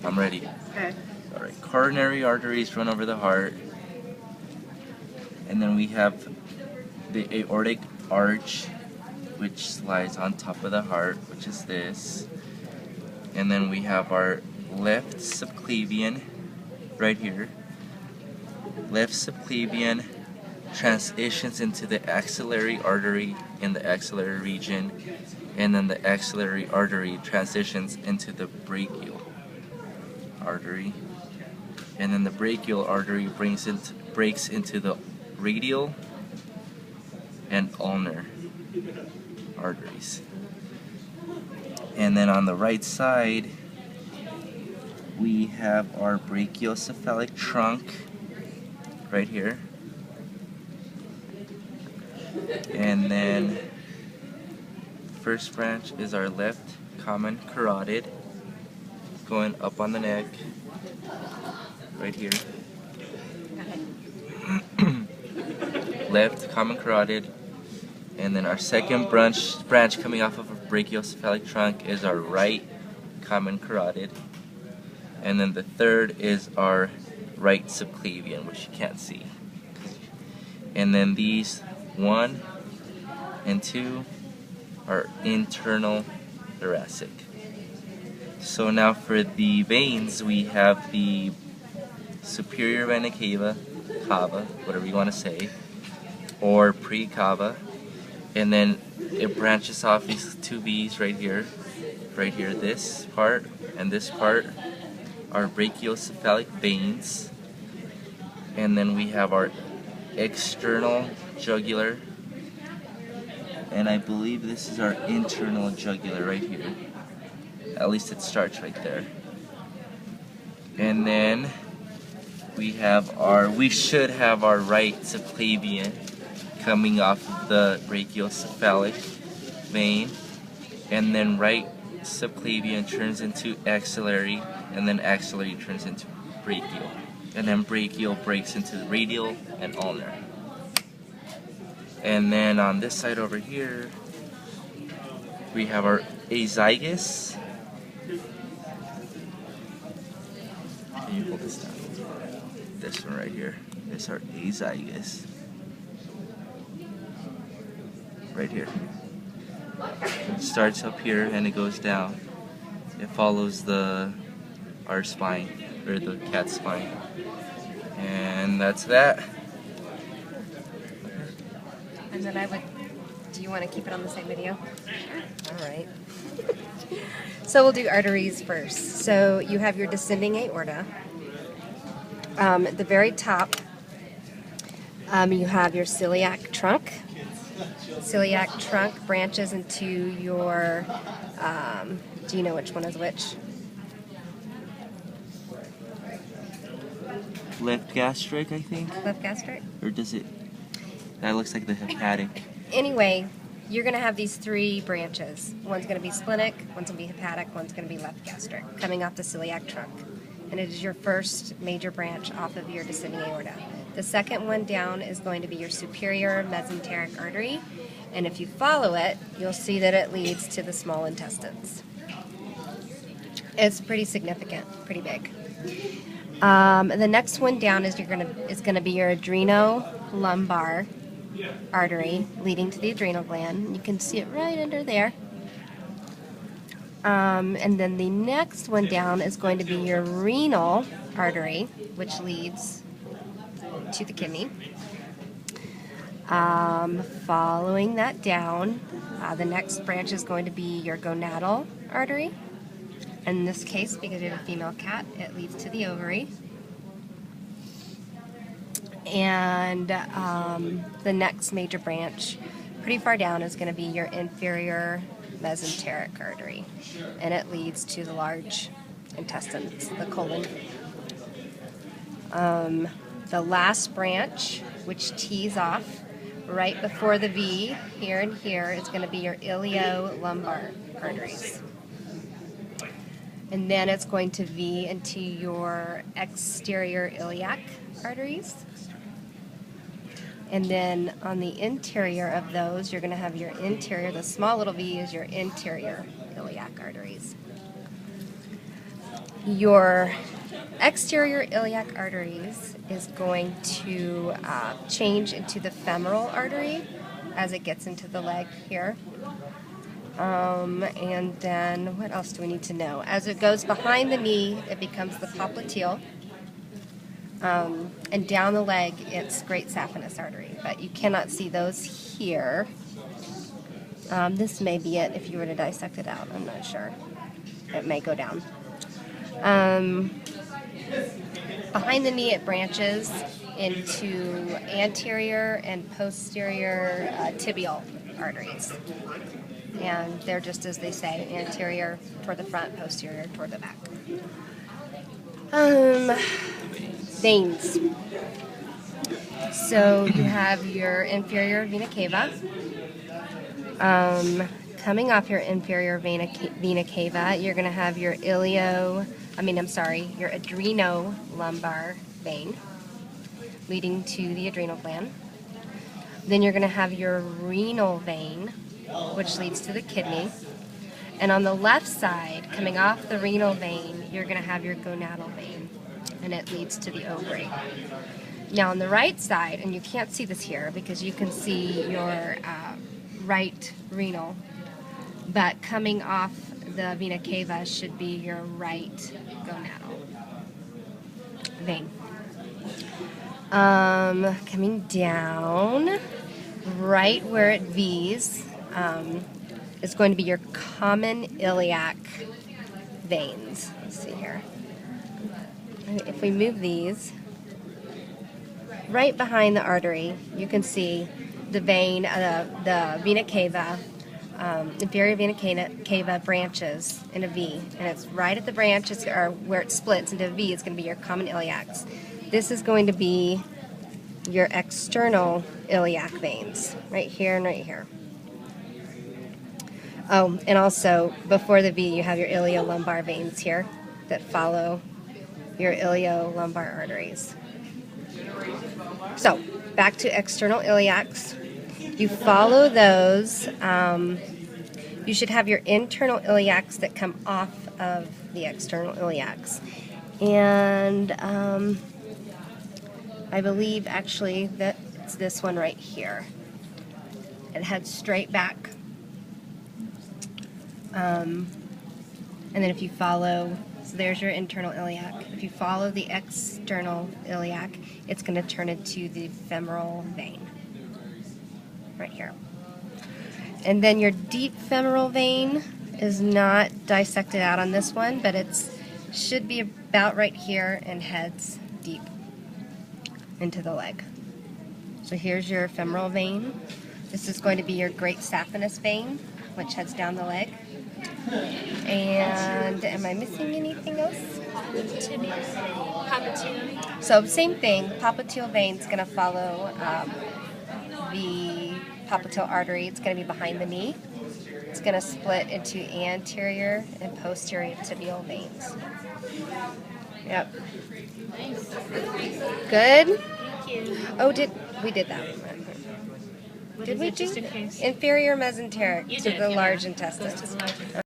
I'm ready. Okay. Alright, coronary arteries run over the heart. And then we have the aortic arch, which lies on top of the heart, which is this. And then we have our left subclavian right here. Left subclavian transitions into the axillary artery in the axillary region, and then the axillary artery transitions into the brachial artery, and then the brachial artery breaks into the radial and ulnar arteries. And then on the right side we have our brachiocephalic trunk right here. And then first branch is our left common carotid going up on the neck right here. Left common carotid. And then our second branch coming off of a brachiocephalic trunk is our right common carotid. And then the third is our right subclavian, which you can't see. And then these 1 and 2 are internal thoracic. So now for the veins, we have the superior vena cava, whatever you want to say, or pre-cava, and then it branches off these two V's right here, this part and this part are brachiocephalic veins, and then we have our external jugular, and I believe this is our internal jugular right here. At least it starts right there. And then we should have our right subclavian coming off of the brachiocephalic vein, and then right subclavian turns into axillary, and then axillary turns into brachial, and then brachial breaks into radial and ulnar. And then on this side over here we have our azygos. Can you hold this down? This one right here is our azygos. Right here. It starts up here and it goes down. It follows our spine, or the cat's spine. And that's that. And then do you want to keep it on the same video? Alright. So we'll do arteries first. So you have your descending aorta. At the very top, you have your celiac trunk. Celiac trunk branches into your, do you know which one is which? Left gastric, I think? Left gastric? Or does it? That looks like the hepatic. Anyway, you're going to have these three branches. One's going to be splenic, one's going to be hepatic, one's going to be left gastric, coming off the celiac trunk. And it is your first major branch off of your descending aorta. The second one down is going to be your superior mesenteric artery, and if you follow it, you'll see that it leads to the small intestines. It's pretty significant, pretty big. The next one down is going to be your adrenolumbar artery leading to the adrenal gland. You can see it right under there. And then the next one down is going to be your renal artery, which leads to the kidney. Following that down, the next branch is going to be your gonadal artery. In this case, because you're a female cat, it leads to the ovary. And the next major branch, pretty far down, is going to be your inferior mesenteric artery, and it leads to the large intestines, the colon. The last branch, which tees off right before the V, here and here, is going to be your iliolumbar arteries. And then it's going to V into your exterior iliac arteries. And then on the interior of those, you're going to have your interior, the small little V is your interior iliac arteries. Your exterior iliac arteries is going to change into the femoral artery as it gets into the leg here. And then what else do we need to know? As it goes behind the knee, it becomes the popliteal. And down the leg, it's great saphenous artery, but you cannot see those here. This may be it if you were to dissect it out. I'm not sure. It may go down. Behind the knee, it branches into anterior and posterior tibial arteries. And they're just as they say, anterior toward the front, posterior toward the back. Veins. So you have your inferior vena cava. Coming off your inferior vena cava, you're going to have your your adreno-lumbar vein leading to the adrenal gland. Then you're going to have your renal vein, which leads to the kidney. And on the left side, coming off the renal vein, you're going to have your gonadal vein, and it leads to the ovary. Now on the right side, and you can't see this here because you can see your right renal, but coming off the vena cava should be your right gonadal vein. Coming down, right where it V's, is going to be your common iliac veins. Let's see here. If we move these, right behind the artery, you can see the vein, the vena cava, inferior vena cava branches in a V, and it's right at the branches, or where it splits into a V, it's going to be your common iliacs. This is going to be your external iliac veins, right here and right here. Oh, and also, before the V, you have your iliolumbar veins here that follow your iliolumbar arteries. So, back to external iliacs. You follow those. You should have your internal iliacs that come off of the external iliacs. And I believe, actually, that it's this one right here. It heads straight back. And then if you follow, so there's your internal iliac. If you follow the external iliac, it's going to turn into the femoral vein, right here. And then your deep femoral vein is not dissected out on this one, but it should be about right here and heads deep into the leg. So here's your femoral vein. This is going to be your great saphenous vein, which heads down the leg. And am I missing anything else? Popliteal. So same thing, popliteal vein is going to follow the popliteal artery. It's going to be behind the knee. It's going to split into anterior and posterior tibial veins. Yep. Nice. Good? Thank you. Oh, we did that one. What Did is we it, just do in case? inferior mesenteric You to did, the yeah. large Goes intestines? to the large intestine.